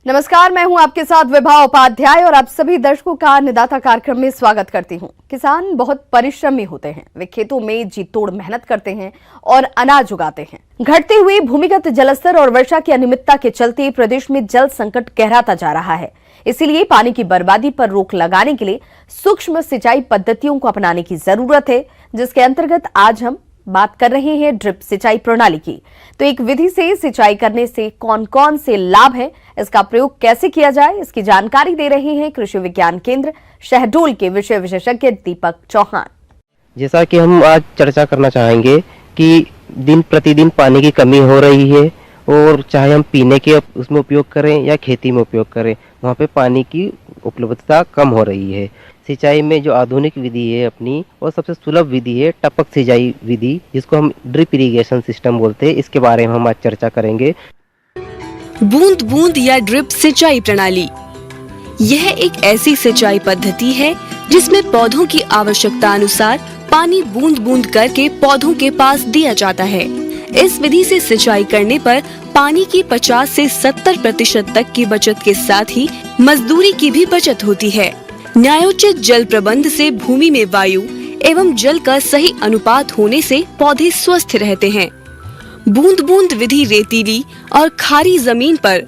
नमस्कार, मैं हूं आपके साथ विभा उपाध्याय और आप सभी दर्शकों का अन्नदाता कार्यक्रम में स्वागत करती हूं। किसान बहुत परिश्रमी होते हैं। वे खेतों में जी तोड़ मेहनत करते हैं और अनाज उगाते हैं। घटते हुए भूमिगत जलस्तर और वर्षा की अनियमितता के चलते प्रदेश में जल संकट गहराता जा रहा है। इसीलिए पानी की बर्बादी पर रोक लगाने के लिए सूक्ष्म सिंचाई पद्धतियों को अपनाने की जरूरत है, जिसके अंतर्गत आज हम बात कर रहे हैं ड्रिप सिंचाई प्रणाली की। तो एक विधि से सिंचाई करने से कौन कौन से लाभ हैं, इसका प्रयोग कैसे किया जाए, इसकी जानकारी दे रहे हैं कृषि विज्ञान केंद्र शहडोल के विषय विशेषज्ञ दीपक चौहान। जैसा कि हम आज चर्चा करना चाहेंगे कि दिन प्रतिदिन पानी की कमी हो रही है और चाहे हम पीने के उसमें उपयोग करें या खेती में उपयोग करें, वहाँ पे पानी की उपलब्धता कम हो रही है। सिंचाई में जो आधुनिक विधि है अपनी, और सबसे सुलभ विधि है टपक सिंचाई विधि, जिसको हम ड्रिप इरिगेशन सिस्टम बोलते हैं। इसके बारे में हम आज चर्चा करेंगे। बूंद बूंद या ड्रिप सिंचाई प्रणाली, यह एक ऐसी सिंचाई पद्धति है जिसमें पौधों की आवश्यकता अनुसार पानी बूंद बूंद करके पौधों के पास दिया जाता है। इस विधि से सिंचाई करने पर पानी की 50 से 70% तक की बचत के साथ ही मजदूरी की भी बचत होती है। न्यायोचित जल प्रबंध से भूमि में वायु एवं जल का सही अनुपात होने से पौधे स्वस्थ रहते हैं। बूंद बूंद विधि रेतीली और खारी जमीन पर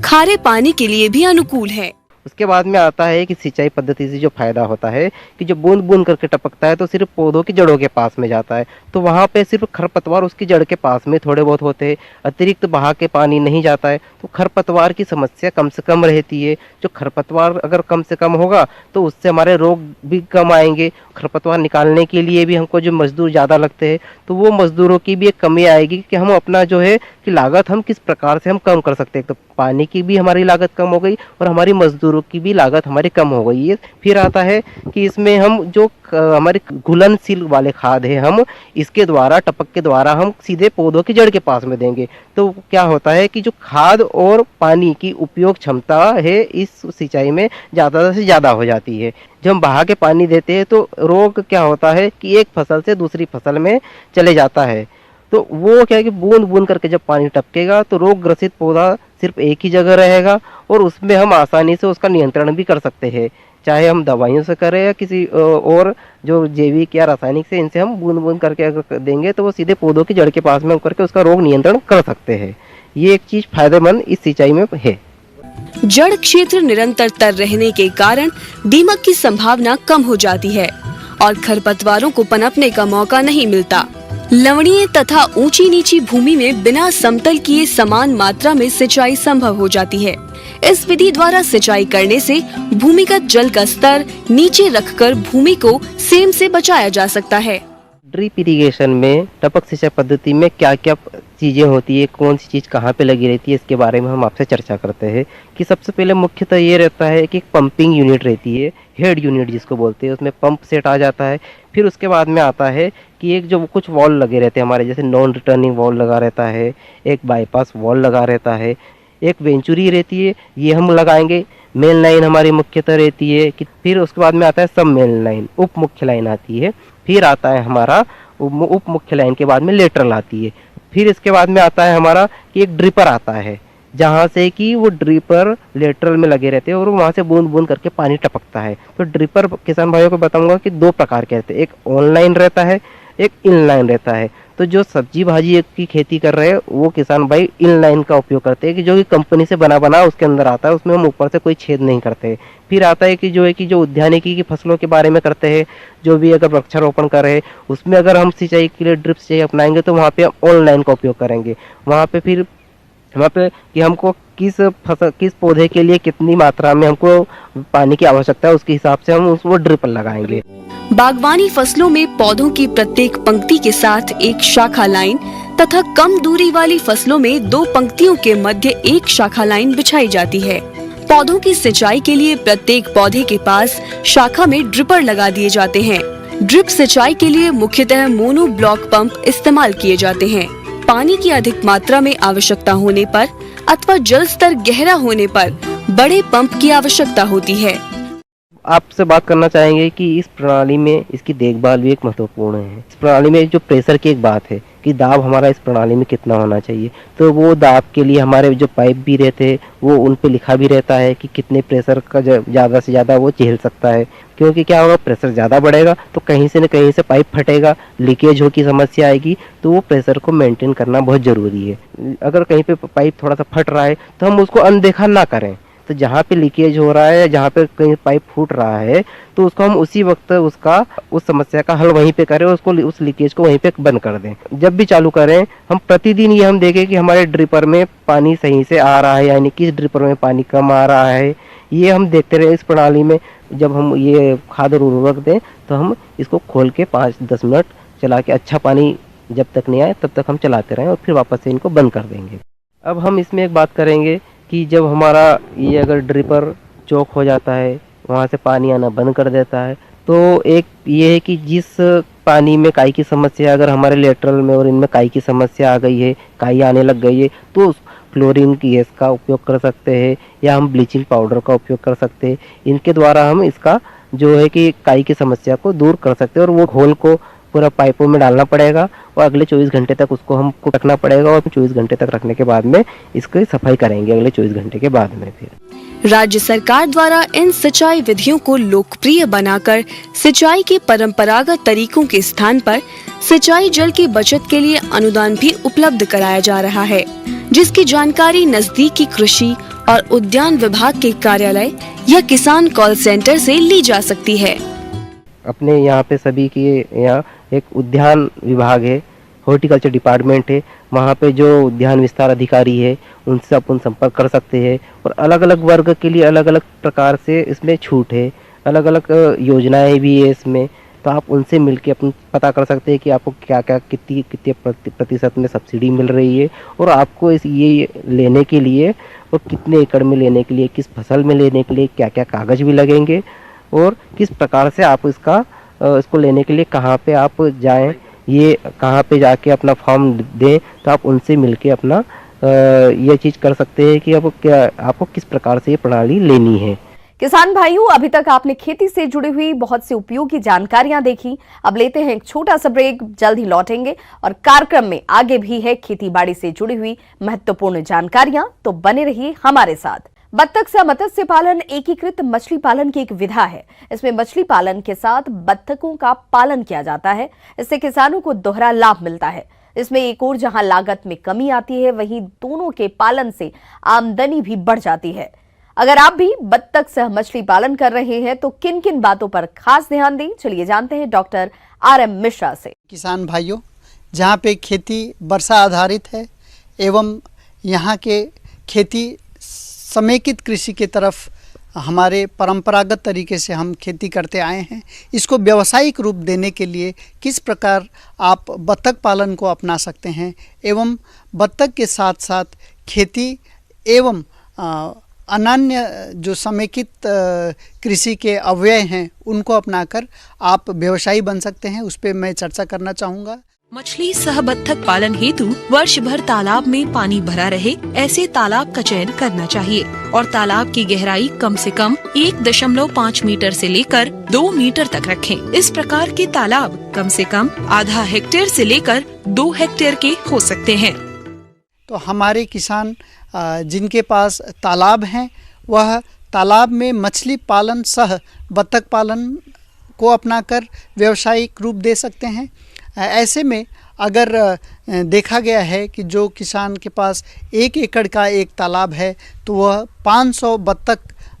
खारे पानी के लिए भी अनुकूल है। उसके बाद में आता है कि सिंचाई पद्धति से जो फायदा होता है कि जो बूंद बूंद करके टपकता है तो सिर्फ पौधों की जड़ों के पास में जाता है, तो वहाँ पे सिर्फ खरपतवार उसकी जड़ के पास में थोड़े बहुत होते हैं, अतिरिक्त बहा के पानी नहीं जाता है, तो खरपतवार की समस्या कम से कम रहती है। जो खरपतवार अगर कम से कम होगा तो उससे हमारे रोग भी कम आएंगे। खरपतवार निकालने के लिए भी हमको जो मजदूर ज़्यादा लगते हैं, तो वो मजदूरों की भी एक कमी आएगी कि हम अपना जो है कि लागत हम किस प्रकार से हम कम कर सकते हैं। तो पानी की भी हमारी लागत कम हो गई और हमारी मजदूरों की भी लागत हमारी कम हो गई है। फिर आता है कि इसमें हम जो हमारे घुलनशील वाले खाद है, हम इसके द्वारा टपक के द्वारा हम सीधे पौधों की जड़ के पास में देंगे, तो क्या होता है कि जो खाद और पानी की उपयोग क्षमता है इस सिंचाई में ज़्यादा से ज़्यादा हो जाती है। जब हम बहा के पानी देते हैं तो रोग क्या होता है कि एक फसल से दूसरी फसल में चले जाता है, तो वो क्या है कि बूंद बूंद करके जब पानी टपकेगा तो रोग ग्रसित पौधा सिर्फ एक ही जगह रहेगा और उसमें हम आसानी से उसका नियंत्रण भी कर सकते हैं, चाहे हम दवाइयों से करें या किसी और जो जैविक या रासायनिक से, इनसे हम बूंद बूंद करके अगर देंगे तो वो सीधे पौधों की जड़ के पास में करके उसका रोग नियंत्रण कर सकते हैं। ये एक चीज फायदेमंद इस सिंचाई में है। जड़ क्षेत्र निरंतर तर रहने के कारण दीमक की संभावना कम हो जाती है और खरपतवारों को पनपने का मौका नहीं मिलता। लवणीय तथा ऊंची नीची भूमि में बिना समतल किए समान मात्रा में सिंचाई संभव हो जाती है। इस विधि द्वारा सिंचाई करने से भूमिगत जल का स्तर नीचे रखकर भूमि को सेम से बचाया जा सकता है। ड्रिप इरिगेशन में टपक सिंचाई पद्धति में क्या क्या चीज़ें होती है, कौन सी चीज़ कहाँ पे लगी रहती है, इसके बारे में हम आपसे चर्चा करते हैं। कि सबसे पहले मुख्यतः ये रहता है कि एक पंपिंग यूनिट रहती है, हेड यूनिट जिसको बोलते हैं, उसमें पंप सेट आ जाता है। फिर उसके बाद में आता है कि एक जो कुछ वॉल लगे रहते हैं हमारे, जैसे नॉन रिटर्निंग वॉल लगा रहता है, एक बाईपास वॉल लगा रहता है, एक वेंचुरी रहती है, ये हम लगाएंगे। मेन लाइन हमारी मुख्यतः रहती है कि फिर उसके बाद में आता है सब मेन लाइन, उप मुख्य लाइन आती है। फिर आता है हमारा उप मुख्य लाइन के बाद में लेटरल आती है। फिर इसके बाद में आता है हमारा कि एक ड्रिपर आता है, जहाँ से कि वो ड्रिपर लेटरल में लगे रहते हैं और वहाँ से बूंद बूंद करके पानी टपकता है। तो ड्रिपर किसान भाइयों को बताऊंगा कि दो प्रकार के रहते हैं, एक ऑनलाइन रहता है, एक इनलाइन रहता है। तो जो सब्जी भाजी की खेती कर रहे हैं वो किसान भाई इनलाइन का उपयोग करते हैं, कि जो कि कंपनी से बना उसके अंदर आता है, उसमें हम ऊपर से कोई छेद नहीं करते। फिर आता है कि जो उद्यानिकी की फसलों के बारे में करते हैं, जो भी अगर वृक्षारोपण कर रहे हैं उसमें अगर हम सिंचाई के लिए ड्रिप सिंचाई अपनाएंगे तो वहाँ पे हम ऑनलाइन का उपयोग करेंगे। वहाँ पे कि हमको किस पौधे के लिए कितनी मात्रा में हमको पानी की आवश्यकता है, उसके हिसाब से हम उसको ड्रिप लगाएंगे। बागवानी फसलों में पौधों की प्रत्येक पंक्ति के साथ एक शाखा लाइन तथा कम दूरी वाली फसलों में 2 पंक्तियों के मध्य एक शाखा लाइन बिछाई जाती है। पौधों की सिंचाई के लिए प्रत्येक पौधे के पास शाखा में ड्रिपर लगा दिए जाते हैं। ड्रिप सिंचाई के लिए मुख्यतः मोनो ब्लॉक पंप इस्तेमाल किए जाते हैं। पानी की अधिक मात्रा में आवश्यकता होने पर अथवा जल स्तर गहरा होने पर बड़े पंप की आवश्यकता होती है। आपसे बात करना चाहेंगे कि इस प्रणाली में इसकी देखभाल भी एक महत्वपूर्ण है। इस प्रणाली में जो प्रेशर की एक बात है कि दाब हमारा इस प्रणाली में कितना होना चाहिए। तो वो दाब के लिए हमारे जो पाइप भी रहते हैं वो उन पे लिखा भी रहता है कि कितने प्रेशर का ज़्यादा से ज़्यादा वो झेल सकता है। क्योंकि क्या होगा, प्रेशर ज़्यादा बढ़ेगा तो कहीं से न कहीं से पाइप फटेगा, लीकेज हो की समस्या आएगी। तो वो प्रेशर को मेंटेन करना बहुत ज़रूरी है। अगर कहीं पे पाइप थोड़ा सा फट रहा है तो हम उसको अनदेखा ना करें। तो जहाँ पे लीकेज हो रहा है या जहाँ पे कहीं पाइप फूट रहा है तो उसको हम उसी वक्त उस समस्या का हल वहीं पे करें, उसको उस लीकेज को वहीं पे बंद कर दें। जब भी चालू करें हम प्रतिदिन ये हम देखें कि हमारे ड्रिपर में पानी सही से आ रहा है, यानी किस ड्रिपर में पानी कम आ रहा है, ये हम देखते रहे। इस प्रणाली में जब हम ये खाद और उर्वरक दें तो हम इसको खोल के 5-10 मिनट चला के अच्छा पानी जब तक नहीं आए तब तक हम चलाते रहें और फिर वापस से इनको बंद कर देंगे। अब हम इसमें एक बात करेंगे कि जब हमारा ये अगर ड्रिपर चौक हो जाता है, वहाँ से पानी आना बंद कर देता है, तो एक ये है कि जिस पानी में काई की समस्या, अगर हमारे लेटरल में और इनमें काई की समस्या आ गई है, काई आने लग गई है, तो फ्लोरीन गैस का उपयोग कर सकते हैं या हम ब्लीचिंग पाउडर का उपयोग कर सकते हैं। इनके द्वारा हम इसका जो है कि काई की समस्या को दूर कर सकते हैं। और वो घोल को पूरा पाइपों में डालना पड़ेगा और अगले 24 घंटे तक उसको हमको रखना पड़ेगा। और 24 घंटे तक रखने के बाद में इसकी सफाई करेंगे अगले 24 घंटे के बाद में। फिर राज्य सरकार द्वारा इन सिंचाई विधियों को लोकप्रिय बनाकर सिंचाई के परंपरागत तरीकों के स्थान पर सिंचाई जल की बचत के लिए अनुदान भी उपलब्ध कराया जा रहा है, जिसकी जानकारी नजदीकी कृषि और उद्यान विभाग के कार्यालय या किसान कॉल सेंटर से ली जा सकती है। अपने यहाँ पे सभी के यहाँ एक उद्यान विभाग है, हॉर्टिकल्चर डिपार्टमेंट है। वहाँ पे जो उद्यान विस्तार अधिकारी है उनसे अपन संपर्क कर सकते हैं। और अलग अलग वर्ग के लिए अलग अलग प्रकार से इसमें छूट है, अलग अलग योजनाएं भी है इसमें। तो आप उनसे मिलके अपन पता कर सकते हैं कि आपको क्या क्या कितने प्रतिशत में सब्सिडी मिल रही है और आपको ये लेने के लिए और कितने एकड़ में लेने के लिए, किस फसल में लेने के लिए क्या क्या कागज भी लगेंगे और किस प्रकार से आप इसको लेने के लिए कहाँ पे आप जाएं, ये कहाँ पे जाके अपना फॉर्म दें। तो आप उनसे मिलके अपना ये चीज़ कर सकते हैं कि आपको किस प्रकार से ये प्रणाली लेनी है। किसान भाइयों, अभी तक आपने खेती से जुड़ी हुई बहुत सी उपयोगी जानकारियां देखी। अब लेते हैं एक छोटा सा ब्रेक, जल्द ही लौटेंगे और कार्यक्रम में आगे भी है खेती बाड़ी से जुड़ी हुई महत्वपूर्ण जानकारियां, तो बने रहिए हमारे साथ। बत्तख से मत्स्य पालन एकीकृत मछली पालन की एक विधा है। इसमें मछली पालन के साथ बत्तखों का पालन किया जाता है। इससे किसानों को दोहरा लाभ मिलता है। इसमें एक और जहां लागत में कमी आती है, वहीं दोनों के पालन से आमदनी भी बढ़ जाती है। अगर आप भी बत्तख सह मछली पालन कर रहे हैं तो किन किन बातों पर खास ध्यान दें, चलिए जानते हैं डॉक्टर RM मिश्रा से। किसान भाइयों, जहाँ पे खेती वर्षा आधारित है एवं यहाँ के खेती समेकित कृषि के तरफ हमारे परंपरागत तरीके से हम खेती करते आए हैं, इसको व्यावसायिक रूप देने के लिए किस प्रकार आप बत्तख पालन को अपना सकते हैं एवं बत्तख के साथ साथ खेती एवं अन्य जो समेकित कृषि के अवयव हैं उनको अपनाकर आप व्यवसायी बन सकते हैं, उस पर मैं चर्चा करना चाहूँगा। मछली सह बत्तख पालन हेतु वर्ष भर तालाब में पानी भरा रहे ऐसे तालाब का चयन करना चाहिए और तालाब की गहराई कम से कम 1.5 मीटर से लेकर 2 मीटर तक रखें। इस प्रकार के तालाब कम से कम आधा हेक्टेयर से लेकर 2 हेक्टेयर के हो सकते हैं। तो हमारे किसान जिनके पास तालाब हैं वह तालाब में मछली पालन सह बत्तख पालन को अपनाकर व्यावसायिक रूप दे सकते हैं। ऐसे में अगर देखा गया है कि जो किसान के पास 1 एकड़ का एक तालाब है तो वह 500 बत्तख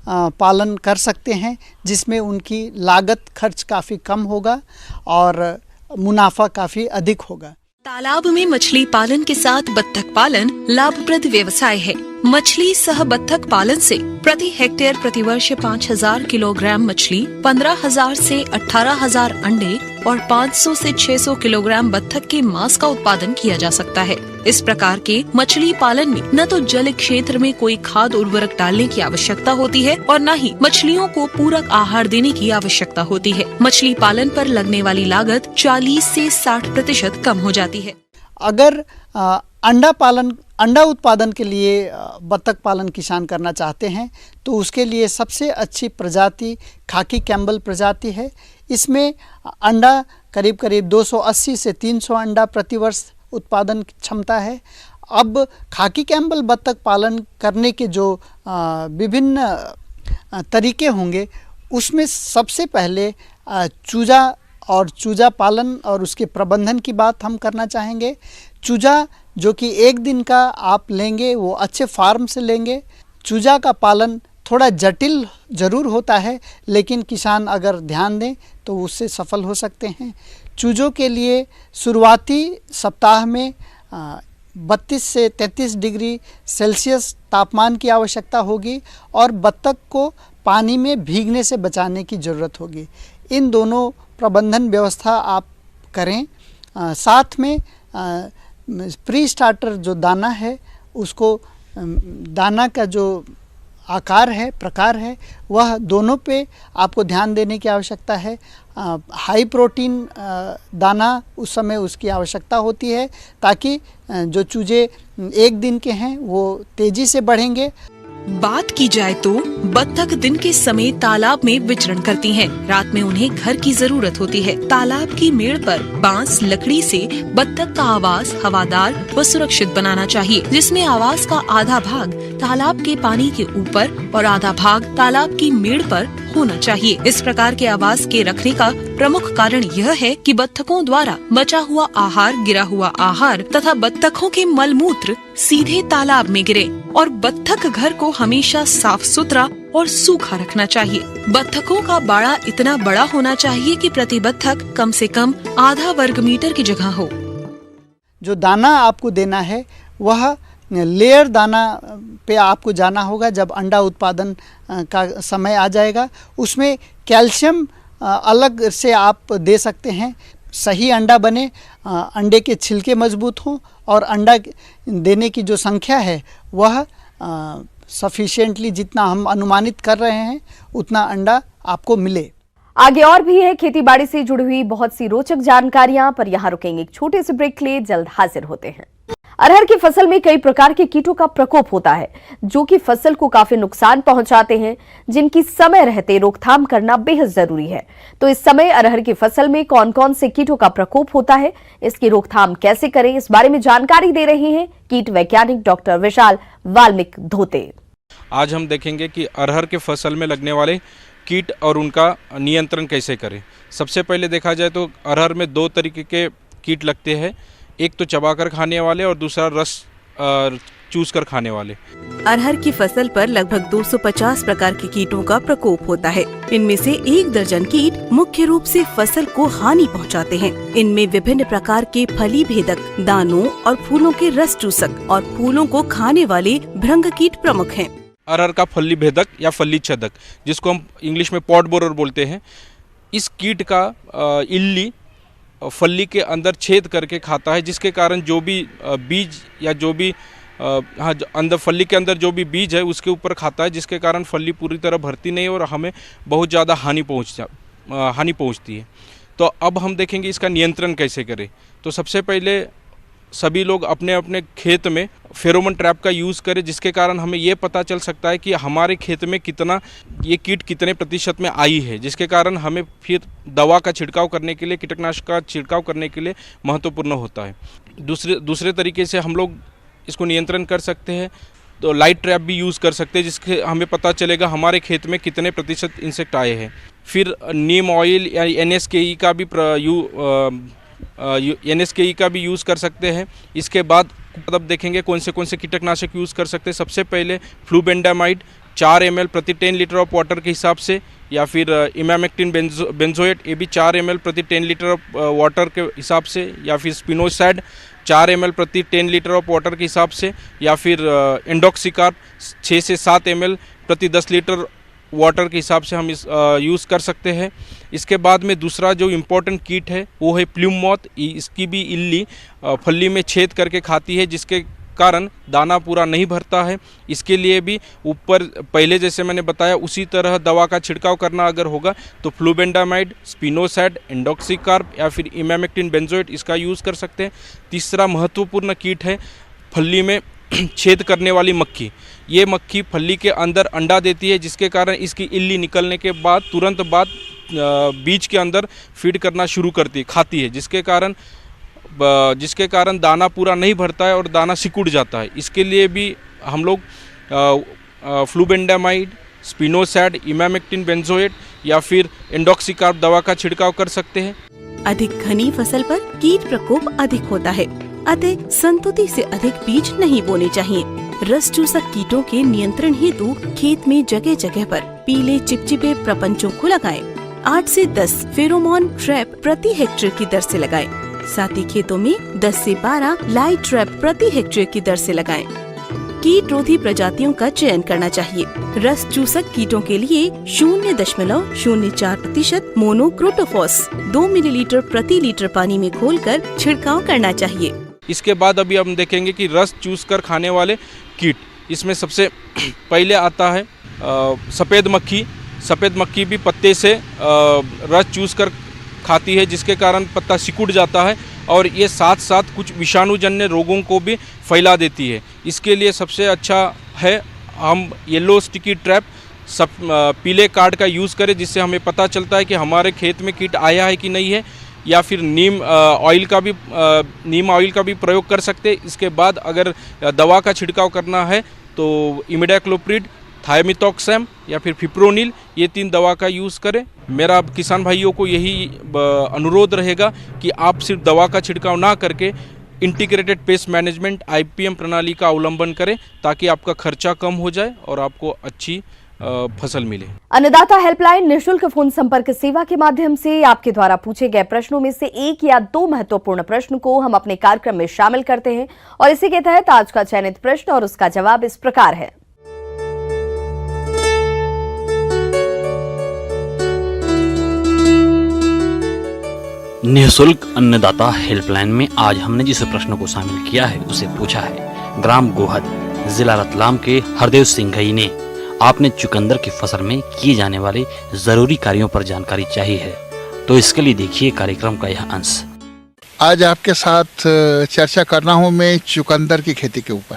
पालन कर सकते हैं, जिसमें उनकी लागत खर्च काफ़ी कम होगा और मुनाफा काफ़ी अधिक होगा। तालाब में मछली पालन के साथ बत्तख पालन लाभप्रद व्यवसाय है। मछली सह बत्तख पालन से प्रति हेक्टेयर प्रतिवर्ष 5000 किलोग्राम मछली, 15000 से 18000 अंडे और 500 से 600 किलोग्राम बत्तख के मांस का उत्पादन किया जा सकता है। इस प्रकार के मछली पालन में न तो जल क्षेत्र में कोई खाद उर्वरक डालने की आवश्यकता होती है और न ही मछलियों को पूरक आहार देने की आवश्यकता होती है। मछली पालन पर लगने वाली लागत 40 से 60% कम हो जाती है। अगर अंडा उत्पादन के लिए बत्तख पालन किसान करना चाहते हैं तो उसके लिए सबसे अच्छी प्रजाति खाकी कैम्बल प्रजाति है। इसमें अंडा करीब 280 से 300 अंडा प्रतिवर्ष उत्पादन क्षमता है। अब खाकी कैम्पबेल बत्तख पालन करने के जो विभिन्न तरीके होंगे, उसमें सबसे पहले चूजा और चूजा पालन और उसके प्रबंधन की बात हम करना चाहेंगे। चूजा जो कि 1 दिन का आप लेंगे वो अच्छे फार्म से लेंगे। चूजा का पालन थोड़ा जटिल ज़रूर होता है, लेकिन किसान अगर ध्यान दें तो उससे सफल हो सकते हैं। चूजों के लिए शुरुआती सप्ताह में 32 से 33 डिग्री सेल्सियस तापमान की आवश्यकता होगी और बत्तख को पानी में भीगने से बचाने की ज़रूरत होगी। इन दोनों प्रबंधन व्यवस्था आप करें। साथ में प्री स्टार्टर जो दाना है, उसको दाना का जो आकार है, प्रकार है, वह दोनों पे आपको ध्यान देने की आवश्यकता है। हाई प्रोटीन दाना उस समय उसकी आवश्यकता होती है, ताकि जो चूजे 1 दिन के हैं वो तेजी से बढ़ेंगे। बात की जाए तो बत्तख दिन के समय तालाब में विचरण करती हैं। रात में उन्हें घर की जरूरत होती है। तालाब की मेड़ पर बांस लकड़ी से बत्तख का आवास हवादार व सुरक्षित बनाना चाहिए, जिसमें आवास का आधा भाग तालाब के पानी के ऊपर और आधा भाग तालाब की मेड़ पर होना चाहिए। इस प्रकार के आवास के रखने का प्रमुख कारण यह है कि बत्तखों द्वारा बचा हुआ आहार, गिरा हुआ आहार तथा बत्तखों के मलमूत्र सीधे तालाब में गिरे और बत्तख घर को हमेशा साफ सुथरा और सूखा रखना चाहिए। बत्तखों का बाड़ा इतना बड़ा होना चाहिए कि प्रति बत्तख कम से कम आधा वर्ग मीटर की जगह हो। जो दाना आपको देना है वह लेयर दाना पे आपको जाना होगा। जब अंडा उत्पादन का समय आ जाएगा, उसमें कैल्शियम अलग से आप दे सकते हैं। सही अंडा बने, अंडे के छिलके मजबूत हों और अंडा देने की जो संख्या है वह सफिशिएंटली, जितना हम अनुमानित कर रहे हैं उतना अंडा आपको मिले। आगे और भी है खेती बाड़ी से जुड़ी हुई बहुत सी रोचक जानकारियां, पर यहाँ रुकेंगे एक छोटे से ब्रेक के लिए। जल्द हाजिर होते हैं। अरहर की फसल में कई प्रकार के कीटों का प्रकोप होता है, जो कि फसल को काफी नुकसान पहुंचाते हैं, जिनकी समय रहते रोकथाम करना बेहद जरूरी है। तो इस समय अरहर की फसल में कौन कौन से कीटों का प्रकोप होता है, इसकी रोकथाम कैसे करें, इस बारे में जानकारी दे रहे हैं कीट वैज्ञानिक डॉक्टर विशाल वाल्मीक धोते। आज हम देखेंगे कि अरहर के फसल में लगने वाले कीट और उनका नियंत्रण कैसे करें। सबसे पहले देखा जाए तो अरहर में 2 तरीके के कीट लगते हैं, एक तो चबाकर खाने वाले और दूसरा रस चूस कर खाने वाले। अरहर की फसल पर लगभग 250 प्रकार के कीटों का प्रकोप होता है। इनमें से 1 दर्जन कीट मुख्य रूप से फसल को हानि पहुंचाते हैं। इनमें विभिन्न प्रकार के फली भेदक, दानों और फूलों के रस चूसक और फूलों को खाने वाले भृंग कीट प्रमुख हैं। अरहर का फली भेदक या फली छेदक, जिसको हम इंग्लिश में पॉट बोरर बोलते हैं, इस कीट का इल्ली फली के अंदर छेद करके खाता है, जिसके कारण जो भी बीज या जो भी अंदर फली के अंदर जो भी बीज है उसके ऊपर खाता है, जिसके कारण फली पूरी तरह भरती नहीं और हमें बहुत ज़्यादा हानि पहुंचती है। तो अब हम देखेंगे इसका नियंत्रण कैसे करें। तो सबसे पहले सभी लोग अपने अपने खेत में फेरोमोन ट्रैप का यूज़ करें, जिसके कारण हमें ये पता चल सकता है कि हमारे खेत में कितना ये कीट कितने प्रतिशत में आई है, जिसके कारण हमें फिर दवा का छिड़काव करने के लिए, कीटनाशक का छिड़काव करने के लिए महत्वपूर्ण होता है। दूसरे तरीके से हम लोग इसको नियंत्रण कर सकते हैं, तो लाइट ट्रैप भी यूज़ कर सकते हैं, जिससे हमें पता चलेगा हमारे खेत में कितने प्रतिशत इंसेक्ट आए हैं। फिर नीम ऑयल या NSKE का भी यूज़ कर सकते हैं। इसके बाद अब देखेंगे कौन से कीटनाशक यूज़ कर सकते हैं। सबसे पहले फ्लूबेंडामाइड 4 ml प्रति 10 लीटर ऑफ वाटर के हिसाब से, या फिर इमामेक्टिन बेंजोएट, ये भी 4 ml प्रति 10 लीटर ऑफ वाटर के हिसाब से, या फिर स्पिनोसाइड 4 ml प्रति 10 लीटर ऑफ वाटर के हिसाब से, या फिर एंडोक्सिकार्प 6 से 7 ml प्रति 10 लीटर वाटर के हिसाब से हम यूज़ कर सकते हैं। इसके बाद में दूसरा जो इम्पोर्टेंट कीट है वो है प्लूम मॉथ। इसकी भी इल्ली फली में छेद करके खाती है, जिसके कारण दाना पूरा नहीं भरता है। इसके लिए भी ऊपर पहले जैसे मैंने बताया उसी तरह दवा का छिड़काव करना अगर होगा तो फ्लूबेंडामाइड, स्पिनोसाइड, एंडोक्सिकार्प या फिर इमामेक्टिन बेंजोएट इसका यूज़ कर सकते हैं। तीसरा महत्वपूर्ण कीट है फली में छेद करने वाली मक्खी। ये मक्खी फली के अंदर अंडा देती है, जिसके कारण इसकी इल्ली निकलने के बाद तुरंत बाद बीज के अंदर फीड करना शुरू खाती है, जिसके कारण जिसके कारण दाना पूरा नहीं भरता है और दाना सिकुड़ जाता है। इसके लिए भी हम लोग फ्लूबेंडामाइड, स्पिनोसैड, इमामेक्टिन बेंजोएट या फिर एंडोक्सिकार्ब दवा का छिड़काव कर सकते हैं। अधिक घनी फसल पर कीट प्रकोप अधिक होता है, अतः संतुति से अधिक बीज नहीं बोने चाहिए। रस चूसक कीटों के नियंत्रण हेतु खेत में जगह जगह पर पीले चिपचिपे प्रपंचों को लगाएं। 8 से 10 फेरोमोन ट्रैप प्रति हेक्टेयर की दर से लगाएं। साथ ही खेतों में 10 से 12 लाइट ट्रैप प्रति हेक्टेयर की दर से लगाएं। कीट रोधी प्रजातियों का चयन करना चाहिए। रस चूसक कीटों के लिए 0.04% मोनोक्रोटोफॉस 2 मिलीलीटर प्रति लीटर पानी में घोलकर छिड़काव करना चाहिए। इसके बाद अभी हम देखेंगे कि रस चूस कर खाने वाले कीट, इसमें सबसे पहले आता है सफ़ेद मक्खी। सफ़ेद मक्खी भी पत्ते से रस चूस कर खाती है, जिसके कारण पत्ता सिकुड़ जाता है और ये साथ साथ कुछ विषाणुजन्य रोगों को भी फैला देती है। इसके लिए सबसे अच्छा है हम येलो स्टिकी ट्रैप पीले कार्ड का यूज़ करें, जिससे हमें पता चलता है कि हमारे खेत में कीट आया है कि नहीं है। या फिर नीम ऑयल का भी प्रयोग कर सकते। इसके बाद अगर दवा का छिड़काव करना है तो इमिडाक्लोप्रिड, थायमिथॉक्सैम या फिर फिप्रोनिल, ये 3 दवा का यूज़ करें। मेरा किसान भाइयों को यही अनुरोध रहेगा कि आप सिर्फ दवा का छिड़काव ना करके इंटीग्रेटेड पेस्ट मैनेजमेंट IPM प्रणाली का अवलंबन करें, ताकि आपका खर्चा कम हो जाए और आपको अच्छी फसल मिले। अन्नदाता हेल्पलाइन निःशुल्क फोन संपर्क सेवा के माध्यम से आपके द्वारा पूछे गए प्रश्नों में से 1 या 2 महत्वपूर्ण प्रश्न को हम अपने कार्यक्रम में शामिल करते हैं और इसी के तहत आज का चयनित प्रश्न और उसका जवाब इस प्रकार है। निःशुल्क अन्नदाता हेल्पलाइन में आज हमने जिस प्रश्न को शामिल किया है उसे पूछा है ग्राम गोहद, जिला रतलाम के हरदेव सिंघई ने। आपने चुकंदर की फसल में किए जाने वाले जरूरी कार्यों पर जानकारी चाहिए है, तो इसके लिए देखिए कार्यक्रम का यह अंश। आज आपके साथ चर्चा कर रहा हूँ मैं चुकंदर की खेती के ऊपर।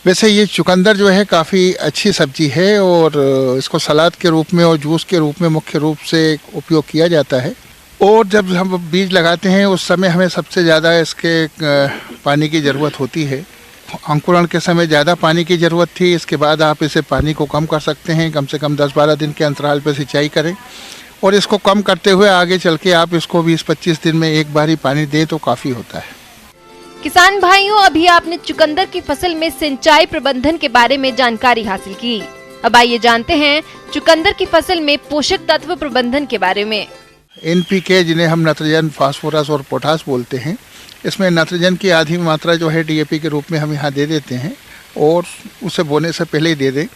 वैसे ये चुकंदर जो है काफ़ी अच्छी सब्जी है और इसको सलाद के रूप में और जूस के रूप में मुख्य रूप से उपयोग किया जाता है। और जब हम बीज लगाते हैं उस समय हमें सबसे ज़्यादा इसके पानी की ज़रूरत होती है। अंकुरण के समय ज़्यादा पानी की ज़रूरत थी, इसके बाद आप इसे पानी को कम कर सकते हैं। कम से कम 10-12 दिन के अंतराल पर सिंचाई करें और इसको कम करते हुए आगे चल के आप इसको 20-25 दिन में एक बार ही पानी दें तो काफ़ी होता है। किसान भाइयों, अभी आपने चुकंदर की फसल में सिंचाई प्रबंधन के बारे में जानकारी हासिल की। अब आइए जानते हैं चुकंदर की फसल में पोषक तत्व प्रबंधन के बारे में। NPK, जिन्हें हम नाइट्रोजन, फास्फोरस और पोटास बोलते हैं, इसमें नाइट्रोजन की आधी मात्रा जो है DAP के रूप में हम यहाँ दे देते हैं और उसे बोने से पहले ही दे दें।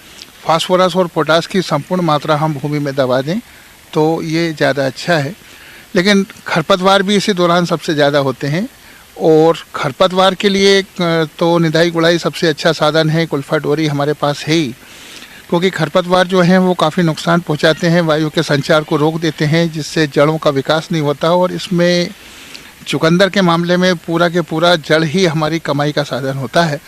फास्फोरस और पोटास की संपूर्ण मात्रा हम भूमि में दबा दें तो ये ज़्यादा अच्छा है। लेकिन खरपतवार भी इसी दौरान सबसे ज़्यादा होते हैं और खरपतवार के लिए तो निदाई गुड़ाई सबसे अच्छा साधन है। कुल्फा डोरी हमारे पास है ही, क्योंकि खरपतवार जो हैं वो काफ़ी नुकसान पहुंचाते हैं, वायु के संचार को रोक देते हैं, जिससे जड़ों का विकास नहीं होता। और इसमें चुकंदर के मामले में पूरा के पूरा जड़ ही हमारी कमाई का साधन होता है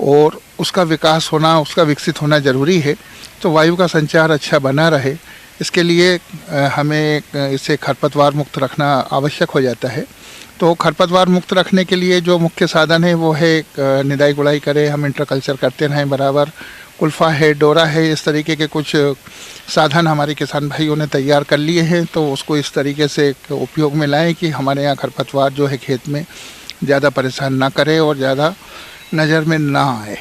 और उसका विकास होना, उसका विकसित होना ज़रूरी है। तो वायु का संचार अच्छा बना रहे, इसके लिए हमें इसे खरपतवार मुक्त रखना आवश्यक हो जाता है। तो खरपतवार मुक्त रखने के लिए जो मुख्य साधन है वो है निदाई गुड़ाई करें, हम इंटरकल्चर करते रहें बराबर, कुल्फा है, डोरा है, इस तरीके के कुछ साधन हमारे किसान भाइयों ने तैयार कर लिए हैं। तो उसको इस तरीके से उपयोग में लाएं कि हमारे यहाँ खरपतवार जो है खेत में ज़्यादा परेशान ना करे और ज़्यादा नज़र में ना आए।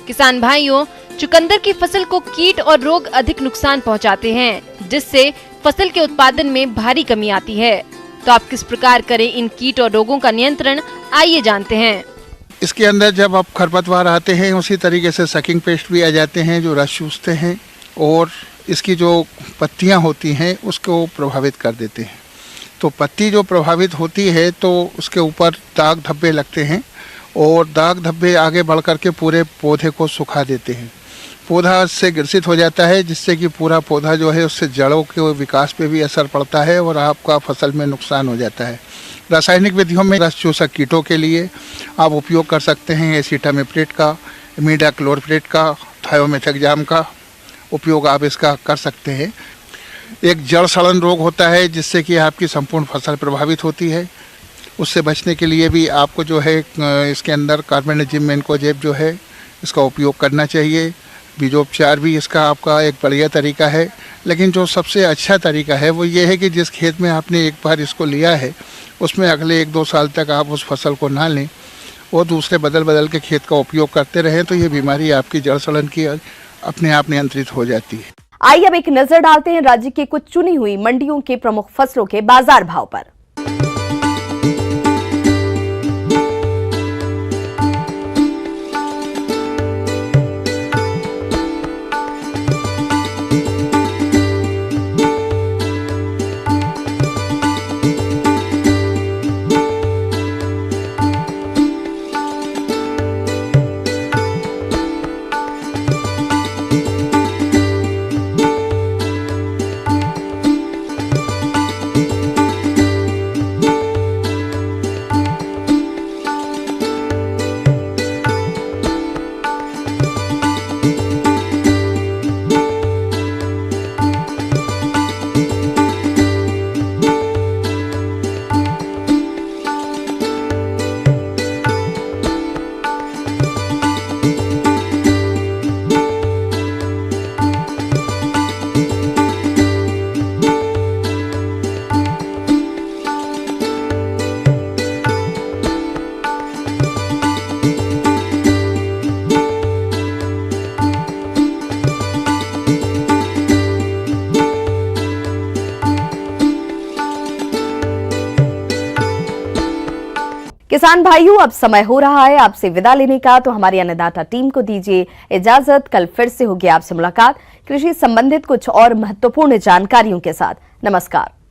किसान भाइयों, चुकंदर की फसल को कीट और रोग अधिक नुकसान पहुंचाते हैं, जिससे फसल के उत्पादन में भारी कमी आती है। तो आप किस प्रकार करें इन कीट और रोगों का नियंत्रण, आइए जानते हैं। इसके अंदर जब आप खरपतवार आते हैं उसी तरीके से सकिंग पेस्ट भी आ जाते हैं जो रस चूसते हैं और इसकी जो पत्तियां होती हैं उसको प्रभावित कर देते हैं। तो पत्ती जो प्रभावित होती है तो उसके ऊपर दाग धब्बे लगते हैं और दाग धब्बे आगे बढ़ कर के पूरे पौधे को सुखा देते हैं। पौधा से ग्रसित हो जाता है, जिससे कि पूरा पौधा जो है उससे जड़ों के विकास पे भी असर पड़ता है और आपका फसल में नुकसान हो जाता है। रासायनिक विधियों में रस चूसक कीटों के लिए आप उपयोग कर सकते हैं एसिटामिप्रिड का, इमिडाक्लोप्रिड का, थायोमेथाक्साम का उपयोग आप इसका कर सकते हैं। एक जड़ सड़न रोग होता है जिससे कि आपकी संपूर्ण फसल प्रभावित होती है उससे बचने के लिए भी आपको जो है इसके अंदर कार्बेंडाजिम मैनकोजेब जो है इसका उपयोग करना चाहिए। बीजोपचार भी इसका आपका एक बढ़िया तरीका है, लेकिन जो सबसे अच्छा तरीका है वो ये है कि जिस खेत में आपने एक बार इसको लिया है उसमें अगले 1-2 साल तक आप उस फसल को ना लें और दूसरे बदल के खेत का उपयोग करते रहें, तो ये बीमारी आपकी जड़ सड़न की अपने आप नियंत्रित हो जाती है। आइए अब एक नजर डालते हैं राज्य की कुछ चुनी हुई मंडियों के प्रमुख फसलों के बाजार भाव पर। किसान भाइयों, अब समय हो रहा है आपसे विदा लेने का, तो हमारी अन्नदाता टीम को दीजिए इजाजत। कल फिर से होगी आपसे मुलाकात कृषि संबंधित कुछ और महत्वपूर्ण जानकारियों के साथ। नमस्कार।